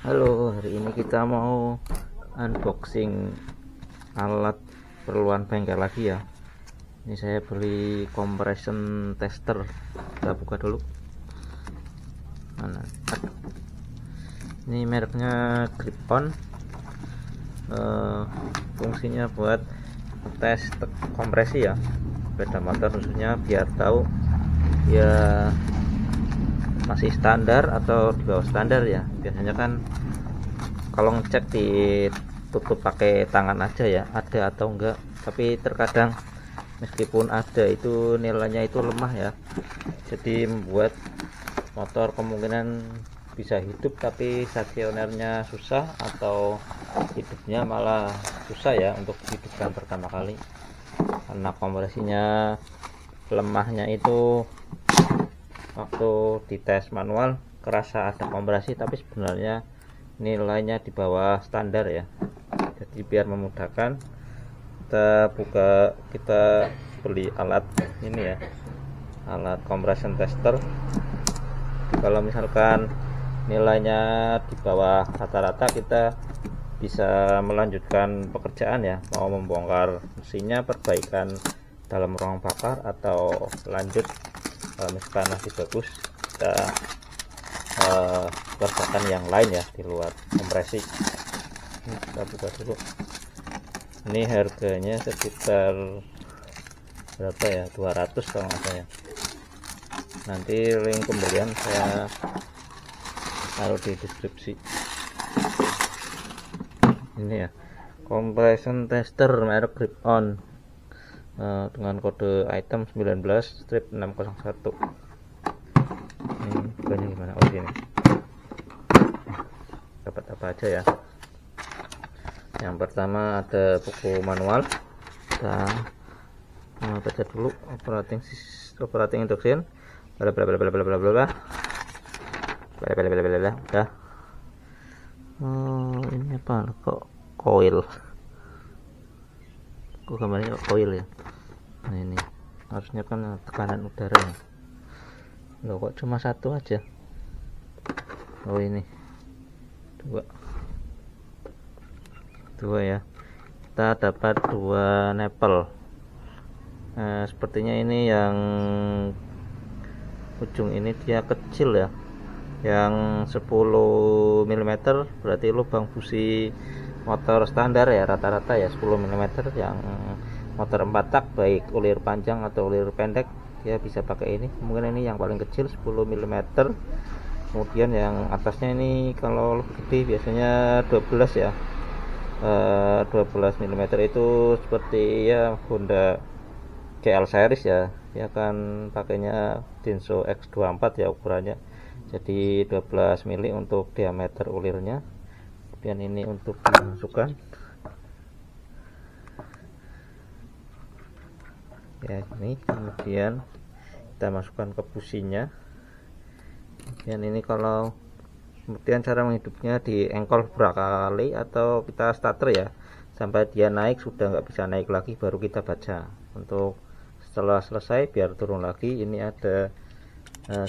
Halo, hari ini kita mau unboxing alat perluan bengkel lagi ya. Ini saya beli compression tester. Kita buka dulu. Mana? Ini mereknya Grip-On. Fungsinya buat tes kompresi ya, sepeda motor khususnya, biar tahu ya masih standar atau di bawah standar ya. Biasanya kan kalau ngecek ditutup pakai tangan aja ya, ada atau enggak, tapi terkadang meskipun ada itu nilainya itu lemah ya, jadi membuat motor kemungkinan bisa hidup tapi stasionernya susah atau hidupnya malah susah ya untuk dihidupkan pertama kali, karena kompresinya lemahnya itu waktu dites manual kerasa ada kompresi tapi sebenarnya nilainya di bawah standar ya. Jadi biar memudahkan, kita beli alat ini ya, alat compression tester. Kalau misalkan nilainya di bawah rata-rata, kita bisa melanjutkan pekerjaan ya, mau membongkar mesinnya, perbaikan dalam ruang bakar, atau lanjut misalkan masih bagus, kita kerjakan yang lain ya di luar kompresi. Kita buka dulu. Ini harganya sekitar berapa ya, 200 kalau nggak salah ya. Nanti link pembelian saya taruh di deskripsi. Ini ya, compression tester merek Grip-On dengan kode item 19-601. Ini bukannya gimana? Oh, sini dapat apa aja ya. Yang pertama ada buku manual, kita baca dulu. operating instruction, bla bla bla bla bla bla bla bla bla. Udah. Oh, ini apa kok coil, kok gambarnya coil ya. Nah, ini harusnya kan tekanan udara ya. Loh, kok cuma satu aja? Oh, ini dua ya. Kita dapat dua nepel. Sepertinya ini yang ujung ini dia kecil ya, yang 10 mm berarti lubang busi motor standar ya, rata-rata ya 10 mm. Yang motor 4 tak baik ulir panjang atau ulir pendek dia bisa pakai ini. Mungkin ini yang paling kecil 10 mm. Kemudian yang atasnya ini kalau lebih gede biasanya 12 ya. 12 mm itu seperti ya Honda GL series ya, dia kan pakainya Denso X24 ya ukurannya, jadi 12 mili untuk diameter ulirnya. Kemudian ini untuk dimasukkan ya, ini kemudian kita masukkan ke businya. Kemudian ini kalau kemudian cara menghidupnya di engkol beberapa kali atau kita starter ya sampai dia naik, sudah nggak bisa naik lagi baru kita baca. Untuk setelah selesai biar turun lagi, ini ada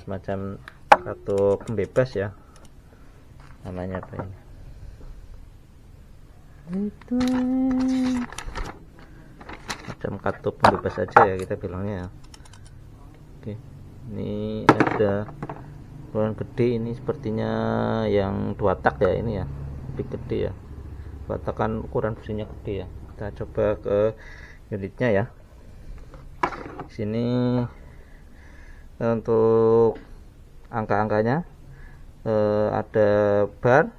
semacam kartu pembebas ya, namanya apa ini, itu macam kartu pembebas saja ya kita bilangnya ya. Oke, ini ada ukuran gede, ini sepertinya yang 2 tak ya, ini ya lebih gede ya, 2 tak kan ukuran businya gede ya. Kita coba ke unitnya ya. Di sini untuk angka-angkanya ada bar,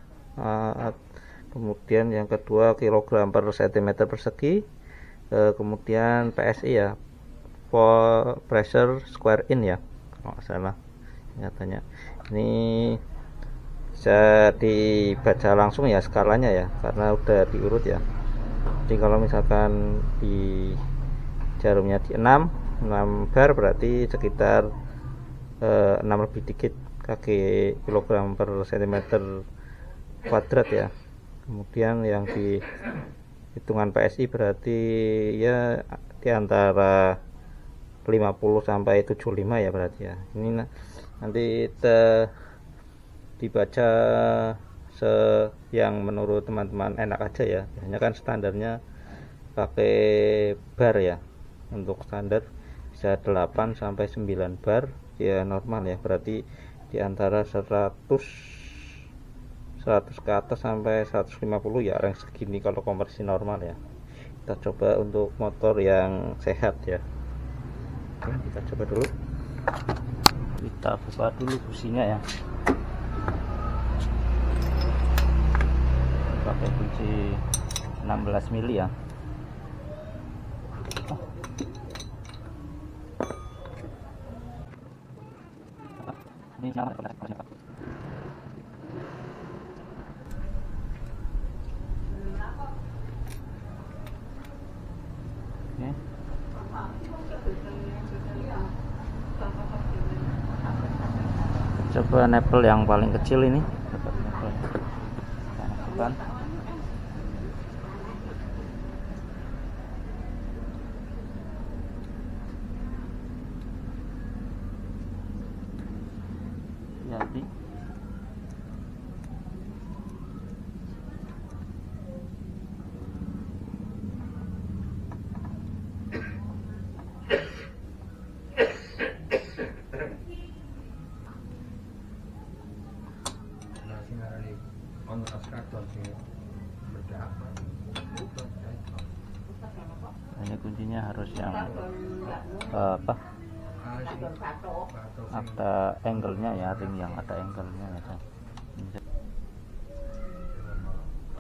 kemudian yang kedua kilogram per cm persegi, kemudian PSI ya, pressure square in ya kalau nggak salah nyatanya. Ini bisa dibaca langsung ya skalanya ya, karena udah diurut ya. Jadi kalau misalkan di jarumnya di 6 bar berarti sekitar 6 lebih dikit kaki kilogram per cm kuadrat ya. Kemudian yang di hitungan PSI berarti ya di antara 50 sampai 75 ya berarti ya. Ini nanti kita dibaca yang menurut teman-teman enak aja ya. Biasanya kan standarnya pakai bar ya. Untuk standar bisa 8 sampai 9 bar ya, normal ya. Berarti di antara 100 ke atas sampai 150 ya, range segini kalau konversi normal ya. Kita coba untuk motor yang sehat ya. Oke, kita coba dulu. Kita buka dulu businya ya, pakai kunci 16 mili ya. Ini nyala ya. Oke. Coba nepel yang paling kecil ini. Masukkan. Jadi ini kuncinya harus yang apa, ada angle-nya ya, ring yang ada angle-nya ya.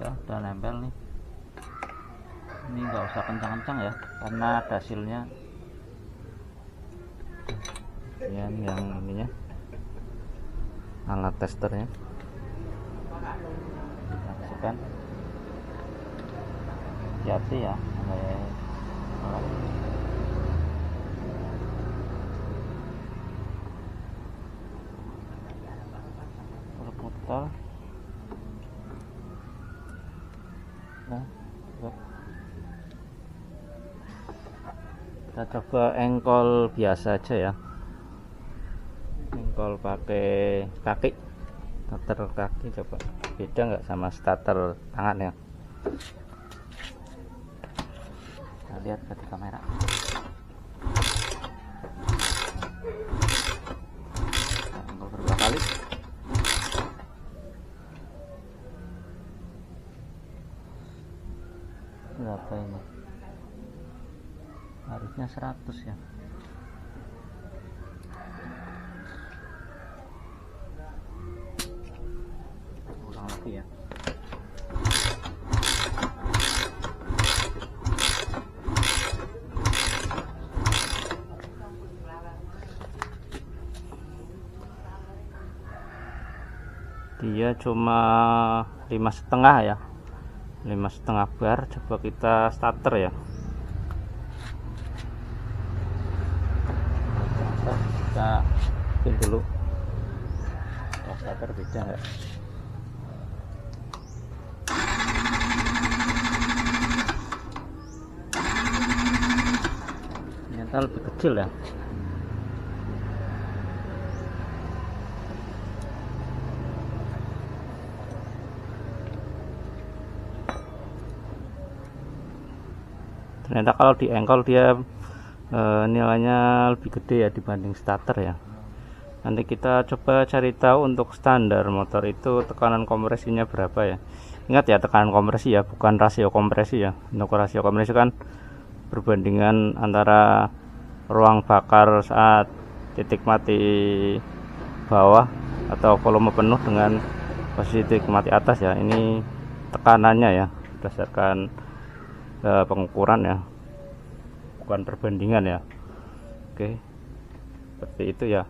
Udah nempel nih. Ini nggak usah kencang-kencang ya, karena ada hasilnya ya. Ini yang ininya, alat testernya. Masukkan. Hati-hati ya, putar. Nah, kita coba engkol biasa aja ya, engkol pakai kaki, starter kaki. Coba beda nggak sama starter tangan ya. Kita lihat ke kamera. Engkol berapa kali? Berapa ini? Harusnya 100 ya. Ulang lagi ya. Dia cuma 5,5 ya, 5,5 bar. Coba kita starter ya. Kita bikin dulu. Starter beda nggak? Ternyata lebih kecil ya. Ternyata kalau di engkol dia nilainya lebih gede ya dibanding starter ya. Nanti kita coba cari tahu untuk standar motor itu tekanan kompresinya berapa ya. Ingat ya, tekanan kompresi ya, bukan rasio kompresi ya. Untuk rasio kompresi kan perbandingan antara ruang bakar saat titik mati bawah atau volume penuh dengan posisi titik mati atas ya. Ini tekanannya ya, berdasarkan pengukuran ya, bukan perbandingan ya. Oke, seperti itu ya.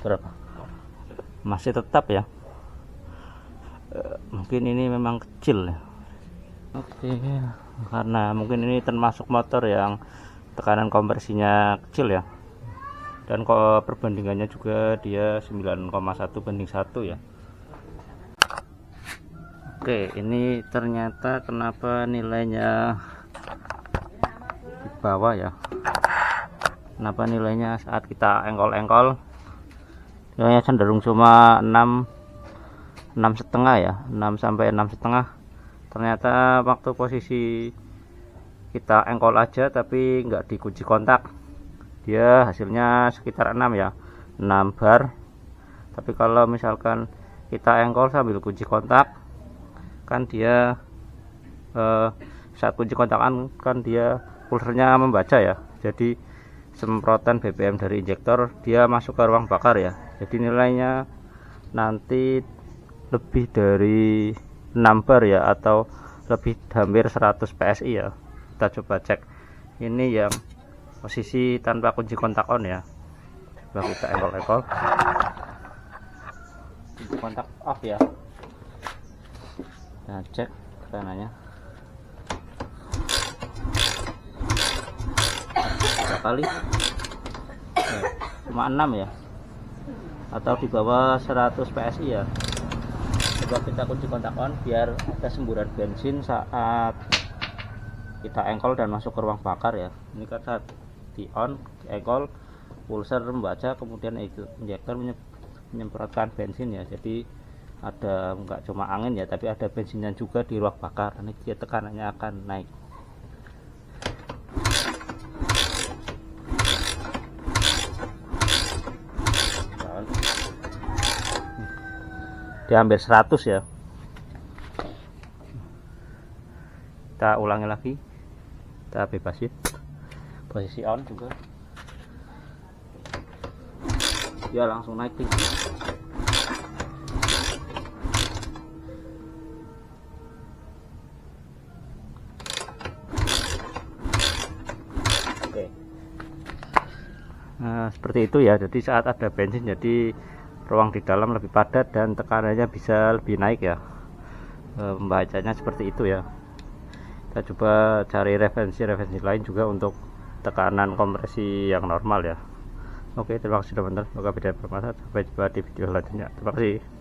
Berapa? Masih tetap ya. Mungkin ini memang kecil ya. Oke, karena mungkin ini termasuk motor yang tekanan kompresinya kecil ya, dan kok perbandingannya juga dia 9,1 banding 1 ya. Oke, ini ternyata kenapa nilainya di bawah ya. Kenapa nilainya saat kita engkol-engkol nilainya cenderung cuma 6,5 ya, 6 sampai 6,5. Ternyata waktu posisi kita engkol aja tapi nggak dikunci kontak, dia hasilnya sekitar 6 ya, 6 bar. Tapi kalau misalkan kita engkol sambil kunci kontak, kan dia saat kunci kontakan kan dia pulsernya membaca ya, jadi semprotan BBM dari injektor dia masuk ke ruang bakar ya, jadi nilainya nanti lebih dari 6 bar ya, atau lebih hampir 100 PSI ya. Kita coba cek ini yang posisi tanpa kunci kontak on ya. Coba kita engkol-engkol, kunci kontak off ya. Nah, cek tekanannya berapa kali ya, cuma 6 ya, atau di bawah 100 PSI ya. Coba kita kunci kontak on biar ada semburan bensin saat kita engkol dan masuk ke ruang bakar ya. Ini kan saat di on, di engkol, pulser membaca, kemudian injektor menyemprotkan bensin ya, jadi ada nggak cuma angin ya, tapi ada bensinnya juga di ruang bakar. Ini dia tekanannya akan naik. Dia hampir 100 ya. Kita ulangi lagi, kita bebasin posisi on juga, dia langsung naik tinggi. Oke, nah seperti itu ya. Jadi saat ada bensin, jadi ruang di dalam lebih padat dan tekanannya bisa lebih naik ya. Pembacanya seperti itu ya. Kita coba cari referensi lain juga untuk tekanan kompresi yang normal ya. Oke, terima kasih teman-teman, semoga video bermanfaat. Sampai jumpa di video selanjutnya. Terima kasih.